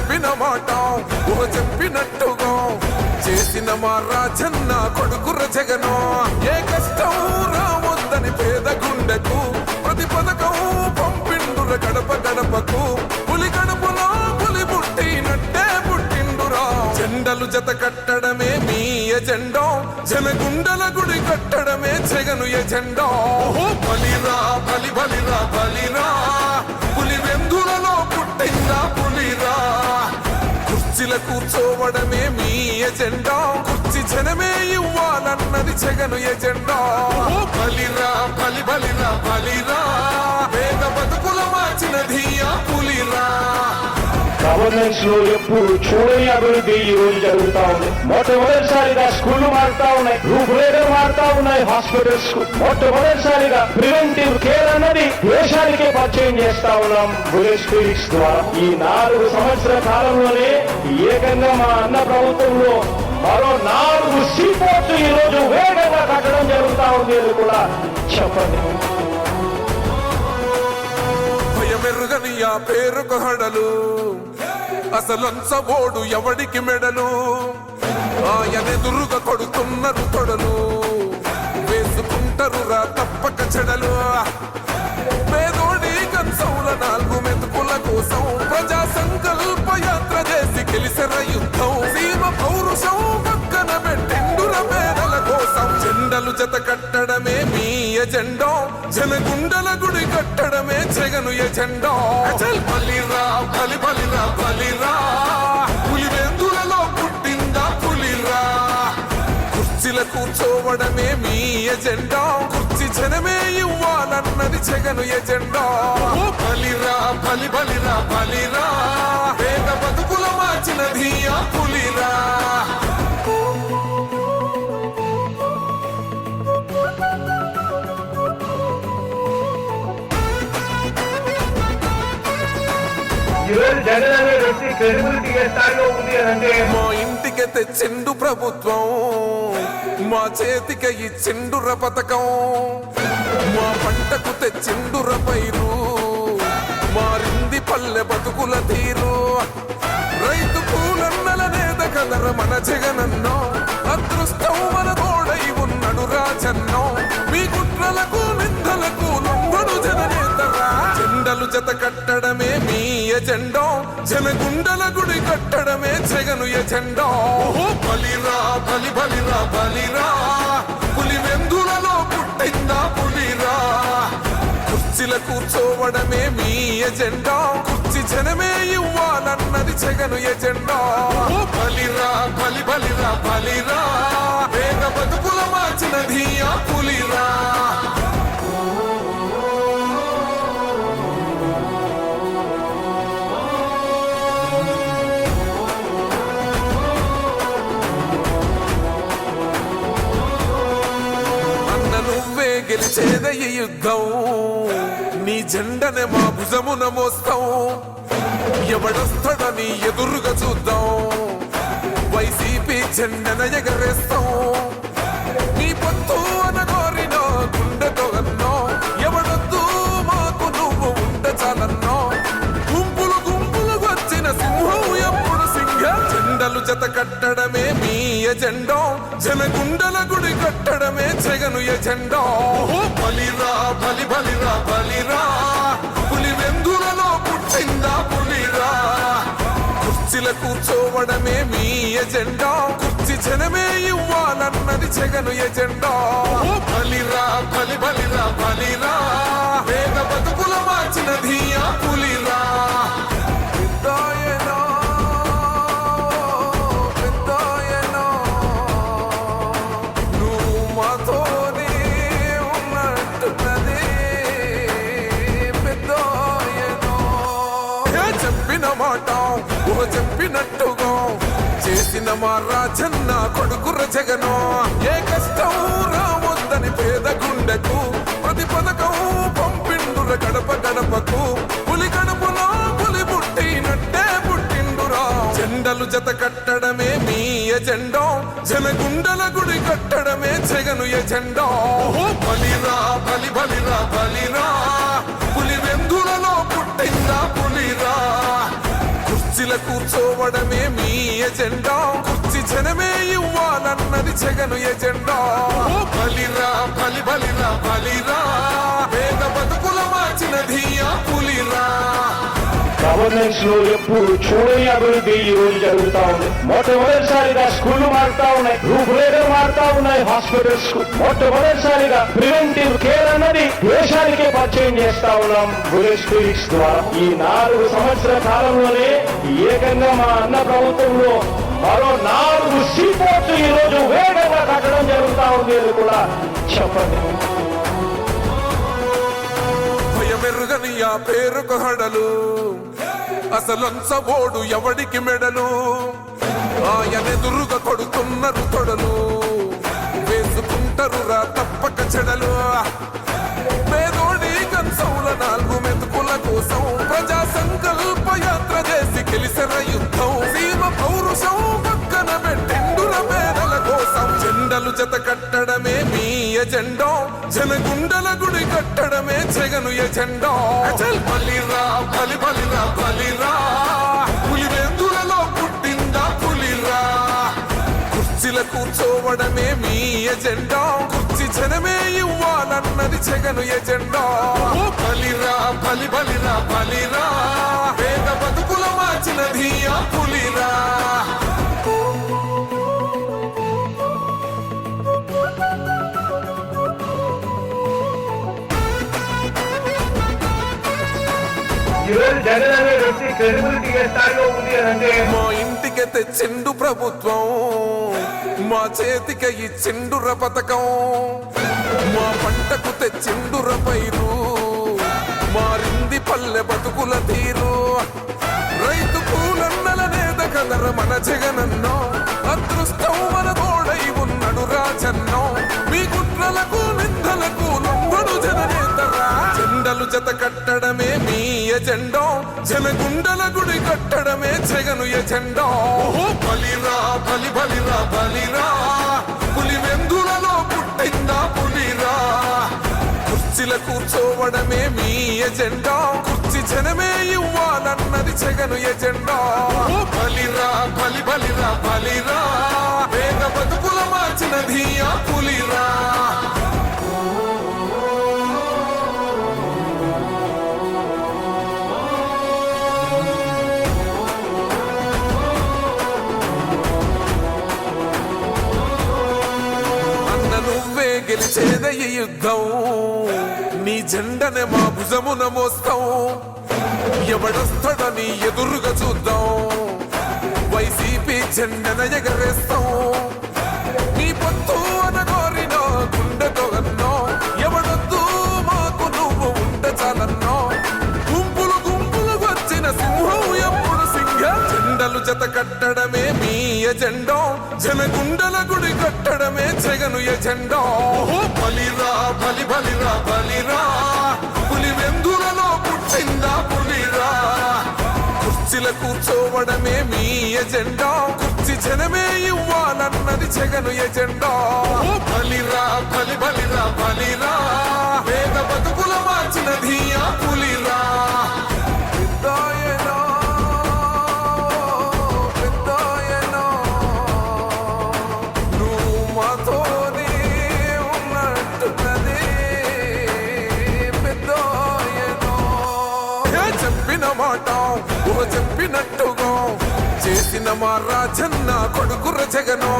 చెప్పిన మాట చెప్పినట్టుగా చేసిన మా రాజన్న కొడుకుర జగను. ఏ కష్టం రావద్దని పేద గుండెకు ప్రతి పథకం పంపిండుర గడప గడపకు. పులి గడపలో పులి పుట్టినట్టే పుట్టిండురా. జెండలు జత కట్టడమే మీ ఎజెండా, జనగుండల గుడి కట్టడమే జగను ఎజెండా. బలిరా బలి బలిరా బలిరా, పులి వెందులలో పుట్టిందా పులిరా. కుర్చీల కూర్చోవడమే మీ ఎజెండా, కుర్చీ జనమే ఇవ్వాలన్నది జగను ఎజెండా. బలిరా బలి బలిరా బలిరా, పేద బతుకుల మార్చినది ఆ పులిరా. గవర్నెన్స్ లో ఎప్పుడు చూడని అభివృద్ధి ఈ రోజు జరుగుతా ఉంది. మొట్టమొదటిసారిగా స్కూళ్లు మారుతా ఉన్నాయి, రూపురేఖలు మారుతా ఉన్నాయి. హాస్పిటల్స్ మొట్టమొదటిసారిగా ప్రివెంటివ్ కేర్ అన్నది దేశానికే పరిచయం చేస్తా ఉన్నాం బుల్లెట్ క్లినిక్స్ ద్వారా. ఈ 4 సంవత్సరాల కాలంలోనే ఏకంగా మా అన్న ప్రభుత్వంలో మరో 4 సీపోర్ట్స్ ఈ రోజు వేగంగా కట్టడం జరుగుతా ఉంది అని కూడా చెప్పండి. భయమెరుగని ఆ పేరుకు హడలు, అసలంచబోడు ఎవడికి మెడలు. ఆయనెదురుగా కొడుతున్నారు తొడలు, వేసుకుంటారు రా తప్పక చెడలు. పేదోడి కంచౌల 4 మెతుకుల కోసం ప్రజా సంకల్ప యాత్ర చేసి గెలిసెర యుద్ధం. సీమ పౌరుషం పక్కన పెట్టిండుర పేదల కోసం. జెండలు జత కట్టడమే మీ ఎజెండా, జనగుండల గుడి కట్టడమే జగను ఎజెండా. బలిరా బలి బలిరా బలిరా, పులి వెందులలో పుట్టిందా పులిరా. కుర్చీల కూర్చోవడమే మీ ఎజెండా, కుర్చీ జనమే ఇవ్వాలన్నది జగను ఎజెండా. బలిరా బలి బలిరా బలిరా, పేద బతుకుల మార్చినది ఆ పులిరా. ఈరోజు జగన్ అనే వ్యక్తి క్రెడిబిలిటీ ఏ స్థాయిలో ఉంది అంటే మా ఇంటికి తెచ్చిండు ప్రభుత్వం, మా చేతికి ఇచ్చిండుర పథకం. మా పంటకు తెచ్చిండుర పైరు, మారింది పల్లె బతుకుల తీరు. రైతు పూలన్నల నేత కదర మన జగనన్నో, అదృష్టం మన తోడై ఉన్నడు రాజన్నో. మీ కుట్రలకు నిందలకు లొంగడు జననేతరా. జెండలు జత కట్టడమే మీ ఎజెండా, జనగుండల గుడి కట్టడమే జగను ఎజెండా. బలిరా బలి బలిరా బలిరా, పులి వెందులలో పుట్టిందా పులిరా. కుర్చీల కూర్చోవడమే మీ ఎజెండా, కుర్చీ జనమే ఇవ్వాలన్నది జగను ఎజెండా. బలిరా బలి బలిరా బలిరా, పేద బతుకుల మార్చినది ఆ పులిరా. గెలిచేద ఈ యుద్ధం, నీ జెండనే మా భుజమున మోస్తాం. ఎవడొస్తాడని ఎదురుగా చూద్దాం, వైసీపీ జెండన ఎగరేస్తాం. నీ పొత్తు అనగోరిన గుండెతో అన్నో, ఎవడొద్దు మాకు నువ్వు ఉండ చాలన్నో. గుంపులు గుంపులు వచ్చిన సింహం ఎప్పుడు సింహ. జెండలు జత కట్టడమే మీ ఎజెండా, జనగుండల గుడి కట్టడమే జగను ఎజెండా. బలిరా బలి బలిరా బలిరా, పులి వెందులలో పుట్టిందా పులిరా. కుర్చీల కూర్చోవడమే మీ ఎజెండా, కుర్చీ జనమే ఇవ్వాలన్నది జగను ఎజెండా. బలిరా బలి బలిరా బలిరా, పేద బతుకుల మార్చినది ఆ పులిరా. చెప్పినట్టుగా చేసిన మా రాజన్న కొడుకుర జగను. ఏ కష్టం రావద్దని పేద గుండెకు ప్రతి పథకం పంపిండుర గడప గడపకు. పులి గడపలో పులి పుట్టినట్టే పుట్టిండురా. జెండలు జత కట్టడమే మీ ఎజెండా, జనగుండల గుడి కట్టడమే జగను ఎజెండా. బలిరా బలి బలిరా బలిరా, పులి వెందులలో పుట్టిందా పులిరా. కుర్చీల కూర్చోవడమే మీ ఎజెండా కుర్చీ జనమే ఇవ్వాలన్నది జగను ఎజెండా ఓ బలిరా బలి బలిరా బలిరా పేద బతుకుల మార్చినది ఆ పులిరా గవర్నెన్స్ లో ఎప్పుడు చూడని అభివృద్ధి ఈ రోజు జరుగుతా ఉంది. మొట్టమొదటిసారిగా స్కూళ్లు మారుతా ఉన్నాయి, రూపురేఖలు మారుతా ఉన్నాయి, హాస్పిటల్స్ మొట్టమొదటిసారిగా ప్రివెంటివ్ కేర్ అన్నది దేశానికే పరిచయం చేస్తా ఉన్నాం బుల్లెట్ క్లినిక్స్ ద్వారా. ఈ 4 సంవత్సరాల కాలంలోనే ఏకంగా మా అన్న ప్రభుత్వంలో మరో 4 సీపోర్ట్స్ ఈ రోజు వేగంగా కట్టడం జరుగుతా ఉంది అని కూడా చెప్పండి. భయమెరుగని ఆ పేరుకు హడలు అసలంచబోడు ఎవడికి మెడలు ఆయనెదురుగా కొడుతున్నారు తొడలు వేసుకుంటారు రా తప్పక చెడలు పేదోడి కంచంల 4 మెతుకుల కోసం ప్రజా సంకల్ప యాత్ర చేసి గెలిసిన యుద్ధం సీమ పౌరుషం పక్కన పెట్టిండుల పేదల కోసం జెండలు జత కట్టడమే మీ ఎజెండా జనగుండల గుడి కట్టడమే జగను ఎజెండా అచల్ బలిరా బలి బలిరా బలిరా పులివెందులలో పుట్టిందా పులిరా కుర్చీల కూర్చోవడమే మీ ఎజెండా కుర్చీ జనమే ఇవ్వాలన్నది జగను ఎజెండా ఓ బలిరా బలి బలిరా బలిరా పేద బతుకుల మార్చినది ఆ పులిరా ఈరోజు జగన్ అనే వ్యక్తి క్రెడిబిలిటీ ఏ స్థాయిలో ఉంది అని అంటే మా ఇంటికి తెచ్చిండు ప్రభుత్వం మా చేతికి ఇచ్చిండుర పథకం మా పంటకు తెచ్చిండుర పైరు మారింది పల్లె బతుకుల తీరు రైతు కూలన్నల నేత కదర మన జగనన్నో అదృష్టం మన తోడై ఉన్నడు రాజన్నో మీ కుట్రలకు నిందలకు లొంగడు జననేతరా జెండలు జత కట్టడమే మీ ఎజెండా జనగుండల గుడి కట్టడమే జగను ఎజెండా ఓ బలిరా బలి బలిరా బలిరా పులివెందులలో పుట్టిందా పులిరా కుర్చీల కూర్చోవడమే మీ ఎజెండా కుర్చీ జనమే ఇవ్వాలన్నది జగను ఎజెండా ఓ బలిరా బలి బలిరా బలిరా పేద బతుకుల మార్చినది ఆ పులిరా నువ్వే గెలిచేద ఈ యుద్ధం నీ జెండనే మా భుజమున మోస్తాం ఎవడొస్తాడని ఎదురుగా చూద్దాం వైసీపీ జెండన ఎగరేస్తాం నీ పొత్తు అనగోరినో గుండెతో అన్నో ఎవడొద్దు మాకు నువ్వు ఉంటే చాలన్నో గుంపులు గుంపులు వచ్చిన సింహం ఎప్పుడు సింహ జెండలు జత కట్టడమే మీ ఎజెండా జనగుండల గుడి కట్టడమే జగను ఎజెండా ఓ బలిరా బలి బలిరా బలిరా పులివెందులలో పుట్టిందా పులిరా కుర్చీల కూర్చోవడమే మీ ఎజెండా కుర్చీ జనమే ఇవ్వాలన్నది జగను ఎజెండా ఓ బలిరా బలి బలిరా బలిరా పేద బతుకుల మార్చినది ఆ పులిరా చెప్పినట్టుగా చేసిన మా రాజన్న కొడుకుర జగనో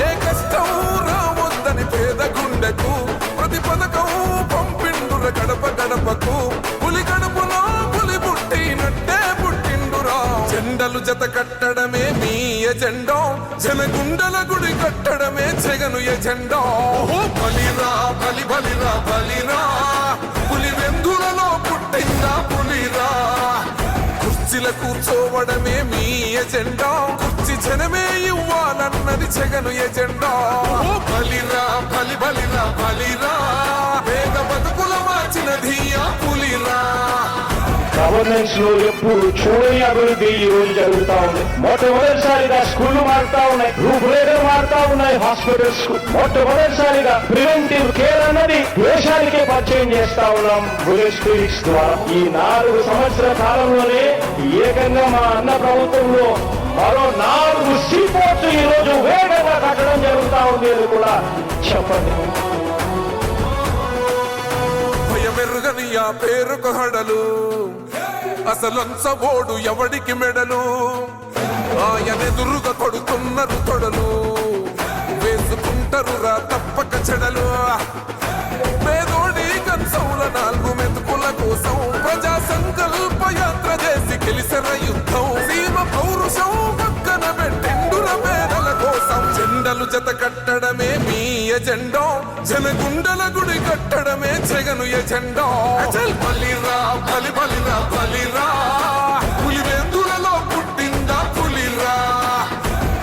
ఏ కష్టం రావద్దని పేద గుండెకు ప్రతి పథకం పంపిండుర గడప గడపకు పులి గడపలో పులి పుట్టినట్టే పుట్టిండురా జెండలు జత కట్టడమే మీ ఎజెండా జనగుండల గుడి కట్టడమే జగను ఎజెండా ఓ బలిరా బలి బలిరా బలిరా పులివెందులలో పుట్టిందా పులిరా కుర్చీల కూర్చోవడమే మీ ఎజెండా కుర్చీ జనమే ఇవ్వాలన్నది జగను ఎజెండా ఓ బలిరా బలి బలిరా బలిరా పేద బతుకుల మార్చినది ఆ పులిరా గవర్నెన్స్ లో ఎప్పుడు చూడని అభివృద్ధి ఈ రోజు జరుగుతా ఉంది. మొట్టమొదటిసారిగా స్కూళ్లు మారుతా ఉన్నాయి, రూపురేఖలు మారుతా ఉన్నాయి, హాస్పిటల్స్ మొట్టమొదటిసారిగా ప్రివెంటివ్ కేర్ అన్నది దేశానికే పరిచయం చేస్తా ఉన్నాం బుల్లెట్ క్లినిక్స్ ద్వారా. ఈ 4 సంవత్సరాల కాలంలోనే ఏకంగా మా అన్న ప్రభుత్వంలో మరో 4 సీపోర్ట్స్ ఈ రోజు వేగంగా కట్టడం జరుగుతా ఉంది అని కూడా చెప్పండి. భయమెరుగని ఆ పేరుకు హడలు, అసలంచబోడు ఎవడికి మెడలు, ఆయనెదురుగా కొడుతున్నారు తొడలు, వేసుకుంటారు రా తప్పక చెడలు. పేదోడి కంచౌల 4 మెతుకుల కోసం ప్రజా సంకల్ప యాత్ర చేసి గెలిసిన యుద్ధం, సీమ పౌరుషం పక్కన పెట్టిండుర పేదల కోసం. జెండలు జత కట్టడమే మీ ఎజెండా, జనగుండల గుడి కట్టడమే జగను ఎజెండా. అచల్ బలిరా బలి బలిరా బలిరా, పులివెందులలో పుట్టిందా పులిరా.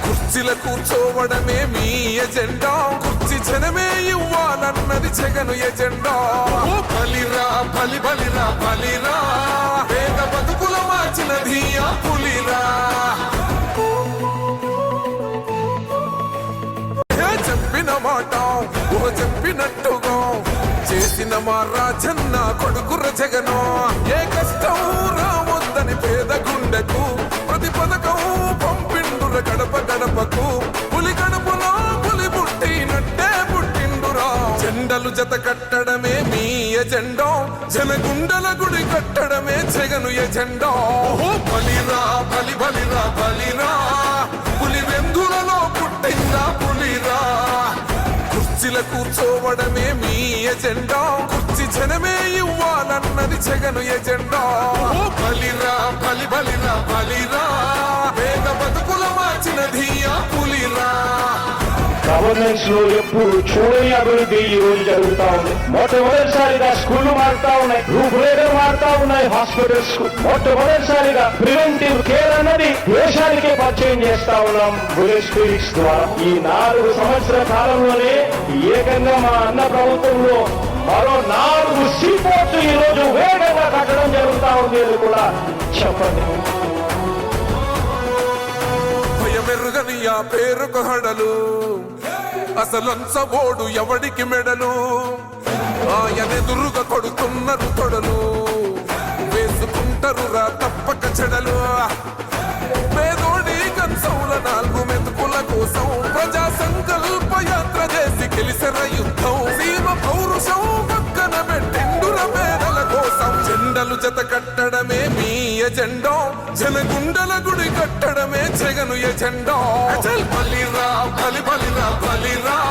కుర్చీల కూర్చోవడమే మీ ఎజెండా, కుర్చీ జనమే ఇవ్వాలన్నది జగను ఎజెండా. బలిరా బలి బలిరా బలిరా, పేద బతుకుల మార్చినది ఆ పులిరా. చెప్పిన మాట చెప్పినట్టుగా చేసిన మా రాజన్న కొడుకుర జగను. ఏ కష్టం రావద్దని పేద గుండెకు ప్రతి పథకం పంపిండుర గడప గడపకు. పులి గడపలో పులి పుట్టినట్టే పుట్టిండురా. జెండలు జత కట్టడమే మీ ఎజెండా, జనగుండల గుడి కట్టడమే జగను ఎజెండా. బలిరా బలి బలిరా బలిరా, పులి వెందులలో పుట్టిందా పులిరా. కుర్చీల కూర్చోవడమే మీ ఎజెండా, కుర్చీ జనమే ఇవ్వాలన్నది జగను ఎజెండా. బలిరా బలి బలిరా బలిరా, పేద బతుకుల మార్చినది ఆ పులిరా. గవర్నెన్స్ లో ఎప్పుడు చూడని అభివృద్ధి ఈ రోజు జరుగుతా ఉంది. మొట్టమొదటిసారిగా స్కూళ్లు మారుతా ఉన్నాయి, రూపురేఖలు మారుతా ఉన్నాయి, హాస్పిటల్స్ మొట్టమొదటిసారిగా ప్రివెంటివ్ కేర్ అన్నది దేశానికే పరిచయం చేస్తా ఉన్నాం బుల్లెట్ క్లినిక్స్ ద్వారా. ఈ 4 సంవత్సరాల కాలంలోనే ఏకంగా మా అన్న ప్రభుత్వంలో మరో 4 సీపోర్ట్స్ ఈ రోజు వేగంగా కట్టడం జరుగుతా ఉంది అని కూడా చెప్పండి. భయమెరుగని ఆ పేరుకు హడలు, అసలంచబోడు ఎవడికి మెడలు, ఆయనెదురుగా కొడుతున్నారు తొడలు, వేసుకుంటారు రా తప్పక చెడలు. పేదోడి కంచౌల 4 మెతుకుల కోసం ప్రజా సంకల్ప యాత్ర చేసి గెలిసిన యుద్ధం, సీమ పౌరుషం పక్కన పెట్టిండుర పేదల కోసం. జెండలు జత కట్టడమే మీ ఎజెండా, జనగుండల గుడి కట్టడమే జగను ఎజెండా. అచల్ బలిరా బలి బలిరా బలిరా.